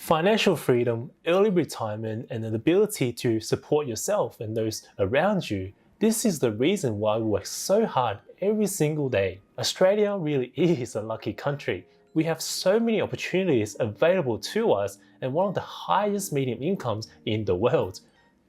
Financial freedom, early retirement, and an ability to support yourself and those around you. This is the reason why we work so hard every single day. Australia really is a lucky country. We have so many opportunities available to us and one of the highest median incomes in the world.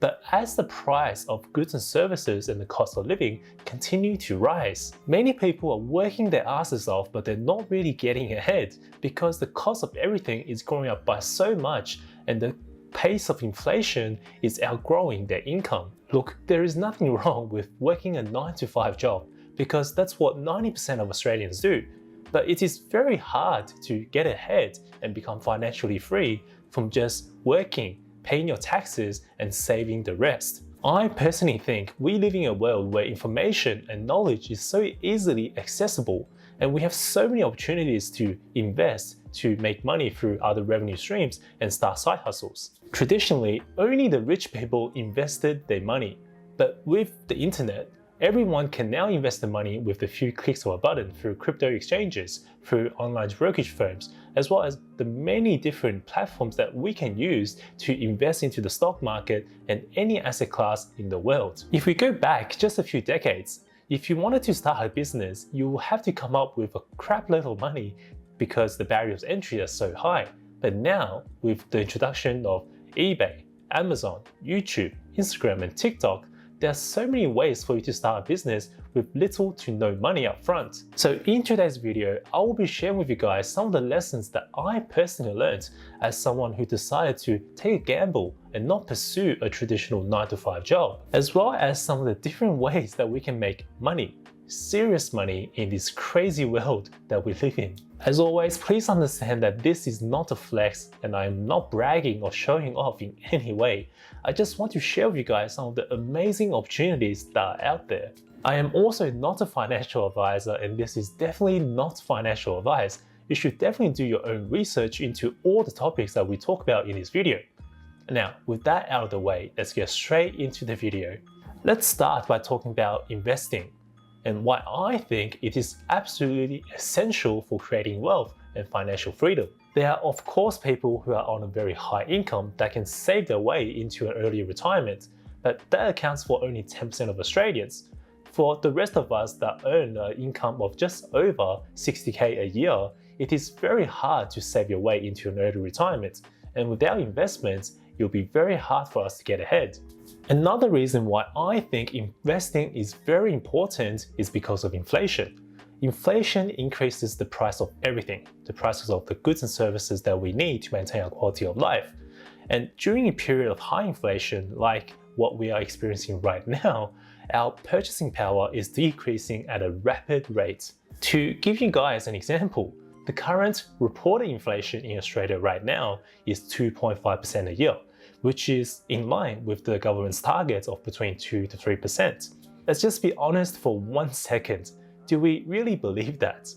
But as the price of goods and services and the cost of living continue to rise, many people are working their asses off, but they're not really getting ahead because the cost of everything is growing up by so much and the pace of inflation is outgrowing their income. Look, there is nothing wrong with working a 9-to-5 job because that's what 90% of Australians do. But it is very hard to get ahead and become financially free from just working, paying your taxes and saving the rest. I personally think we live in a world where information and knowledge is so easily accessible and we have so many opportunities to invest, to make money through other revenue streams and start side hustles. Traditionally, only the rich people invested their money, but with the internet, everyone can now invest the money with a few clicks of a button through crypto exchanges, through online brokerage firms, as well as the many different platforms that we can use to invest into the stock market and any asset class in the world. If we go back just a few decades, if you wanted to start a business, you will have to come up with a crap load of money because the barriers of entry are so high. But now, with the introduction of eBay, Amazon, YouTube, Instagram, and TikTok, there are so many ways for you to start a business with little to no money up front. So in today's video, I will be sharing with you guys some of the lessons that I personally learned as someone who decided to take a gamble and not pursue a traditional 9-to-5 job, as well as some of the different ways that we can make money, serious money in this crazy world that we live in. As always, please understand that this is not a flex and I am not bragging or showing off in any way. I just want to share with you guys some of the amazing opportunities that are out there. I am also not a financial advisor and this is definitely not financial advice. You should definitely do your own research into all the topics that we talk about in this video. Now, with that out of the way, let's get straight into the video. Let's start by talking about investing and why I think it is absolutely essential for creating wealth and financial freedom. There are of course people who are on a very high income that can save their way into an early retirement, but that accounts for only 10% of Australians. For the rest of us that earn an income of just over 60k a year, it is very hard to save your way into an early retirement, and without investments, it will be very hard for us to get ahead. Another reason why I think investing is very important is because of inflation. Inflation increases the price of everything, the prices of the goods and services that we need to maintain our quality of life. And during a period of high inflation, like what we are experiencing right now, our purchasing power is decreasing at a rapid rate. To give you guys an example, the current reported inflation in Australia right now is 2.5% a year, which is in line with the government's target of between 2 to 3%. Let's just be honest for 1 second. Do we really believe that?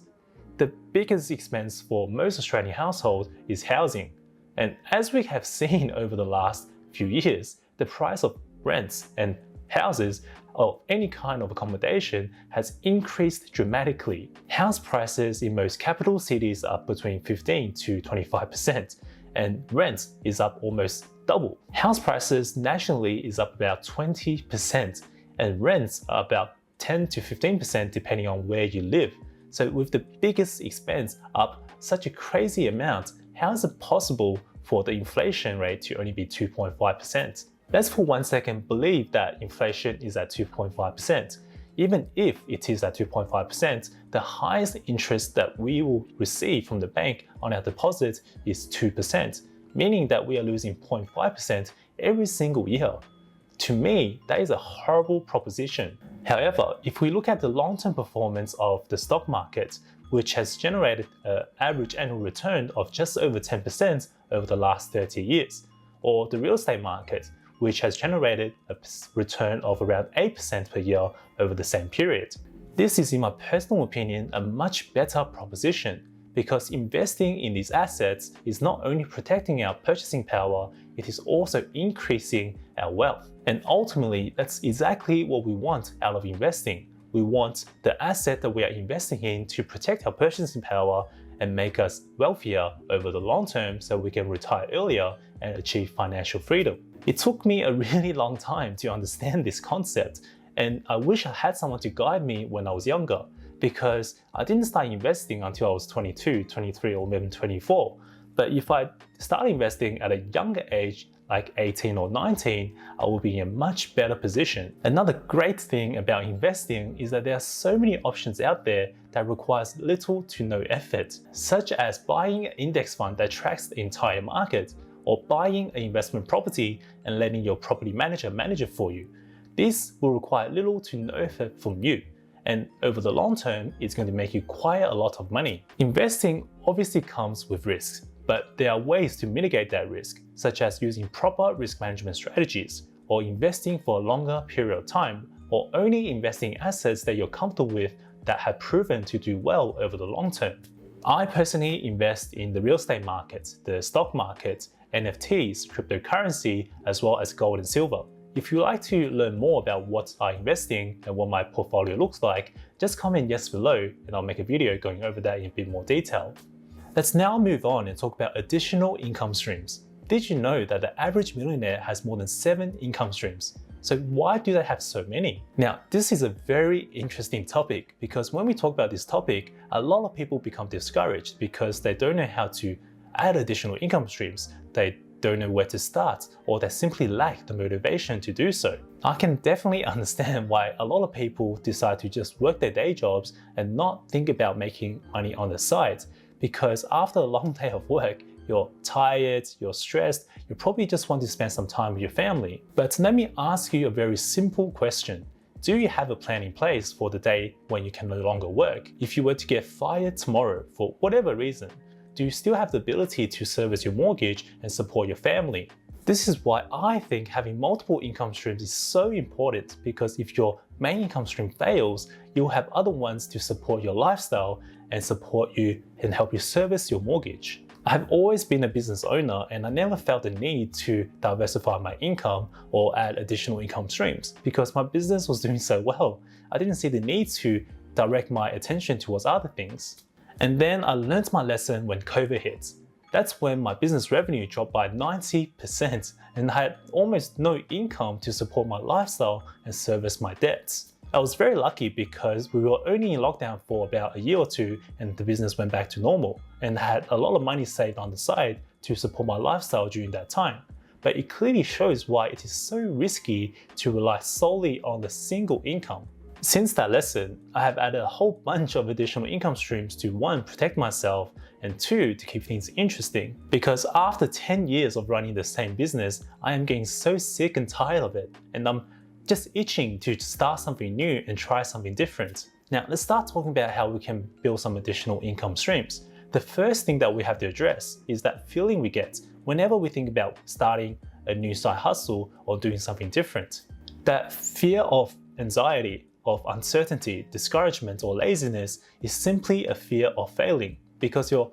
The biggest expense for most Australian households is housing. And as we have seen over the last few years, the price of rents and houses of any kind of accommodation has increased dramatically. House prices in most capital cities are between 15 to 25%, and rent is up almost double. House prices nationally is up about 20%, and rents are about 10 to 15% depending on where you live. So with the biggest expense up such a crazy amount, how is it possible for the inflation rate to only be 2.5%? Let's for 1 second believe that inflation is at 2.5%. Even if it is at 2.5%, the highest interest that we will receive from the bank on our deposit is 2%, meaning that we are losing 0.5% every single year. To me, that is a horrible proposition. However, if we look at the long-term performance of the stock market, which has generated an average annual return of just over 10% over the last 30 years, or the real estate market, which has generated a return of around 8% per year over the same period. This is, in my personal opinion, a much better proposition because investing in these assets is not only protecting our purchasing power, it is also increasing our wealth. And ultimately, that's exactly what we want out of investing. We want the asset that we are investing in to protect our purchasing power and make us wealthier over the long term so we can retire earlier and achieve financial freedom. It took me a really long time to understand this concept, and I wish I had someone to guide me when I was younger, because I didn't start investing until I was 22, 23, or maybe 24. But if I start investing at a younger age, like 18 or 19, I will be in a much better position. Another great thing about investing is that there are so many options out there that requires little to no effort, such as buying an index fund that tracks the entire market, or buying an investment property and letting your property manager manage it for you. This will require little to no effort from you, and over the long term, it's going to make you quite a lot of money. Investing obviously comes with risks, but there are ways to mitigate that risk, such as using proper risk management strategies, or investing for a longer period of time, or only investing in assets that you're comfortable with that have proven to do well over the long term. I personally invest in the real estate market, the stock market, NFTs, cryptocurrency, as well as gold and silver. If you'd like to learn more about what I invest in and what my portfolio looks like, just comment yes below and I'll make a video going over that in a bit more detail. Let's now move on and talk about additional income streams. Did you know that the average millionaire has more than 7 income streams? So why do they have so many? Now, this is a very interesting topic, because when we talk about this topic, a lot of people become discouraged because they don't know how to add additional income streams. They don't know where to start, or they simply lack the motivation to do so. I can definitely understand why a lot of people decide to just work their day jobs and not think about making money on the side, because after a long day of work, you're tired, you're stressed, you probably just want to spend some time with your family. But let me ask you a very simple question. Do you have a plan in place for the day when you can no longer work? If you were to get fired tomorrow for whatever reason, do you still have the ability to service your mortgage and support your family? This is why I think having multiple income streams is so important, because if your main income stream fails, you'll have other ones to support your lifestyle and support you and help you service your mortgage. I've always been a business owner, and I never felt the need to diversify my income or add additional income streams, because my business was doing so well. I didn't see the need to direct my attention towards other things. And then I learned my lesson when COVID hit. That's when my business revenue dropped by 90% and I had almost no income to support my lifestyle and service my debts. I was very lucky because we were only in lockdown for about a year or two and the business went back to normal, and I had a lot of money saved on the side to support my lifestyle during that time. But it clearly shows why it is so risky to rely solely on the single income. Since that lesson, I have added a whole bunch of additional income streams to 1, protect myself, and 2, to keep things interesting. Because after 10 years of running the same business, I am getting so sick and tired of it, and I'm just itching to start something new and try something different. Now, let's start talking about how we can build some additional income streams. The first thing that we have to address is that feeling we get whenever we think about starting a new side hustle or doing something different. That fear of anxiety, of uncertainty, discouragement, or laziness is simply a fear of failing, because your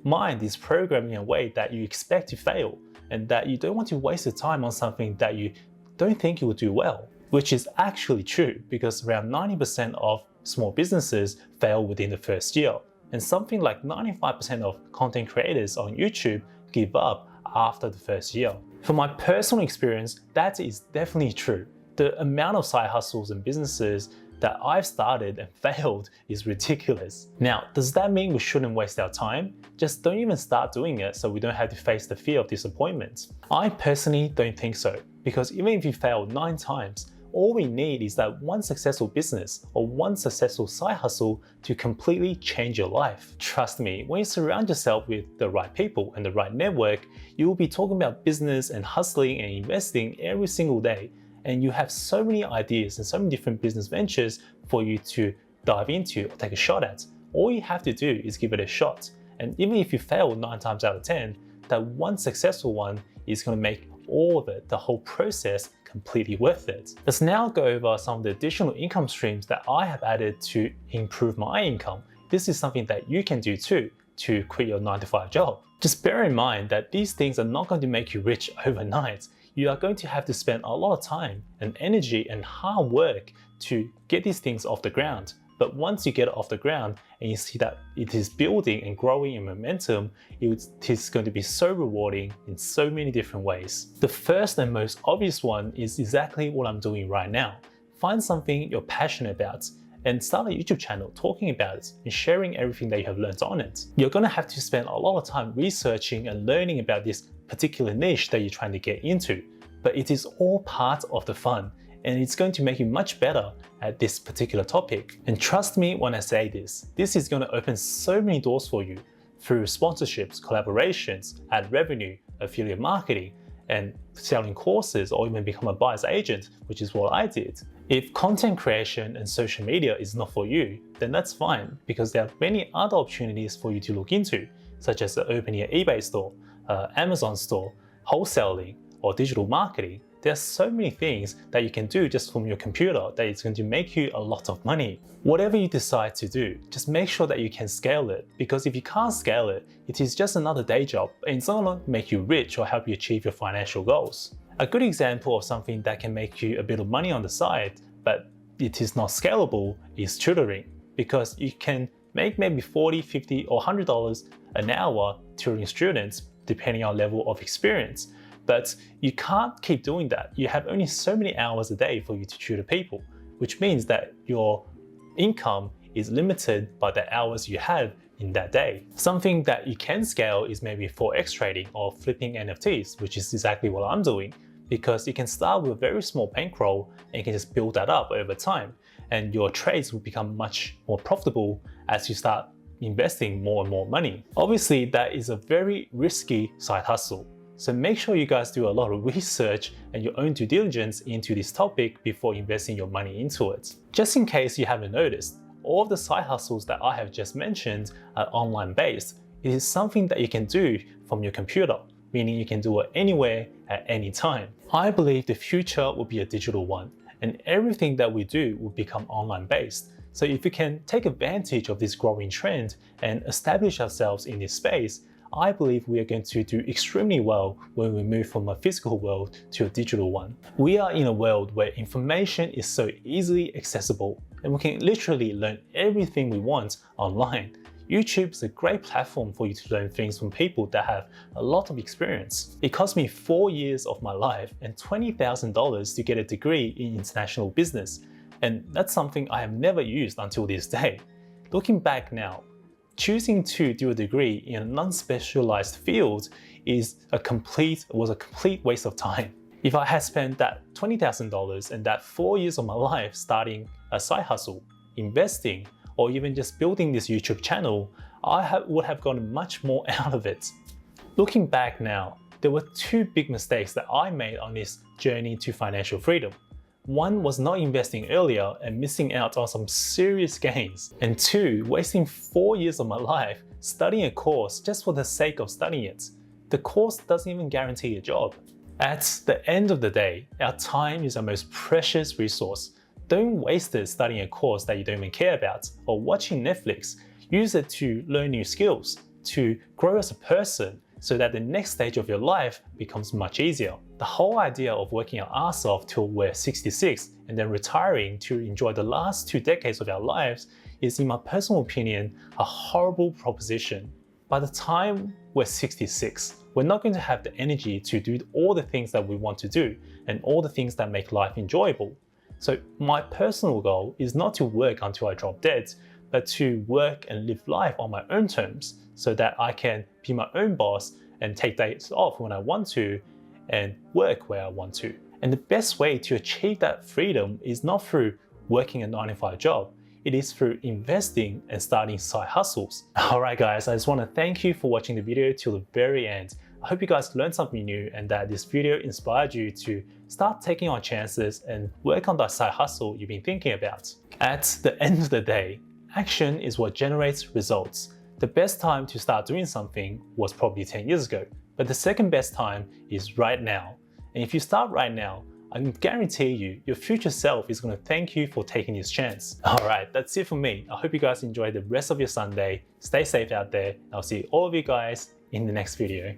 mind is programming in a way that you expect to fail and that you don't want to waste your time on something that you don't think you will do well, which is actually true, because around 90% of small businesses fail within the first year, and something like 95% of content creators on YouTube give up after the first year. From my personal experience, that is definitely true. The amount of side hustles and businesses that I've started and failed is ridiculous. Now, does that mean we shouldn't waste our time? Just don't even start doing it so we don't have to face the fear of disappointment. I personally don't think so, because even if you fail 9 times, all we need is that one successful business or one successful side hustle to completely change your life. Trust me, when you surround yourself with the right people and the right network, you will be talking about business and hustling and investing every single day. And you have so many ideas and so many different business ventures for you to dive into or take a shot at. All you have to do is give it a shot. And even if you fail 9 times out of 10, that one successful one is going to make all of it, the whole process, completely worth it. Let's now go over some of the additional income streams that I have added to improve my income. This is something that you can do too, to quit your 9-to-5 job. Just bear in mind that these things are not going to make you rich overnight. You are going to have to spend a lot of time and energy and hard work to get these things off the ground. But once you get it off the ground and you see that it is building and growing in momentum, it is going to be so rewarding in so many different ways. The first and most obvious one is exactly what I'm doing right now. Find something you're passionate about and start a YouTube channel talking about it and sharing everything that you have learned on it. You're going to have to spend a lot of time researching and learning about this particular niche that you're trying to get into, but it is all part of the fun, and it's going to make you much better at this particular topic. And trust me when I say this is going to open so many doors for you through sponsorships, collaborations, ad revenue, affiliate marketing, and selling courses, or even become a buyer's agent, which is what I did. If content creation and social media is not for you, then that's fine, because there are many other opportunities for you to look into, such as opening an eBay store, Amazon store, wholesaling, or digital marketing. There are so many things that you can do just from your computer that it's going to make you a lot of money. Whatever you decide to do, just make sure that you can scale it, because if you can't scale it, it is just another day job and it's not going to make you rich or help you achieve your financial goals. A good example of something that can make you a bit of money on the side, but it is not scalable, is tutoring, because you can make maybe $40, $50, or $100 an hour tutoring students, depending on level of experience. But you can't keep doing that. You have only so many hours a day for you to tutor people, which means that your income is limited by the hours you have in that day. Something that you can scale is maybe forex trading or flipping NFTs, which is exactly what I'm doing, because you can start with a very small bankroll and you can just build that up over time, and your trades will become much more profitable as you start investing more and more money. Obviously, that is a very risky side hustle. So make sure you guys do a lot of research and your own due diligence into this topic before investing your money into it. Just in case you haven't noticed, all of the side hustles that I have just mentioned are online based. It is something that you can do from your computer, meaning you can do it anywhere at any time. I believe the future will be a digital one, and everything that we do will become online based. So if we can take advantage of this growing trend and establish ourselves in this space, I believe we are going to do extremely well when we move from a physical world to a digital one. We are in a world where information is so easily accessible, and we can literally learn everything we want online. YouTube is a great platform for you to learn things from people that have a lot of experience. It cost me 4 years of my life and $20,000 to get a degree in international business, and that's something I have never used until this day. Looking back now, choosing to do a degree in a non-specialized field was a complete waste of time. If I had spent that $20,000 and that 4 years of my life starting a side hustle, investing, or even just building this YouTube channel, I would have gotten much more out of it. Looking back now, there were 2 big mistakes that I made on this journey to financial freedom. One was not investing earlier and missing out on some serious gains. And 2, wasting 4 years of my life studying a course just for the sake of studying it. The course doesn't even guarantee a job. At the end of the day, our time is our most precious resource. Don't waste it studying a course that you don't even care about or watching Netflix. Use it to learn new skills, to grow as a person, so that the next stage of your life becomes much easier. The whole idea of working our ass off till we're 66 and then retiring to enjoy the last 2 decades of our lives is, in my personal opinion, a horrible proposition. By the time we're 66, we're not going to have the energy to do all the things that we want to do and all the things that make life enjoyable. So my personal goal is not to work until I drop dead, but to work and live life on my own terms so that I can be my own boss and take days off when I want to and work where I want to. And the best way to achieve that freedom is not through working a 9-to-5 job. It is through investing and starting side hustles. Alright guys, I just want to thank you for watching the video till the very end. I hope you guys learned something new and that this video inspired you to start taking on chances and work on that side hustle you've been thinking about. At the end of the day, action is what generates results. The best time to start doing something was probably 10 years ago, but the second best time is right now. And if you start right now, I can guarantee you, your future self is going to thank you for taking this chance. Alright, that's it for me. I hope you guys enjoy the rest of your Sunday. Stay safe out there. I'll see all of you guys in the next video.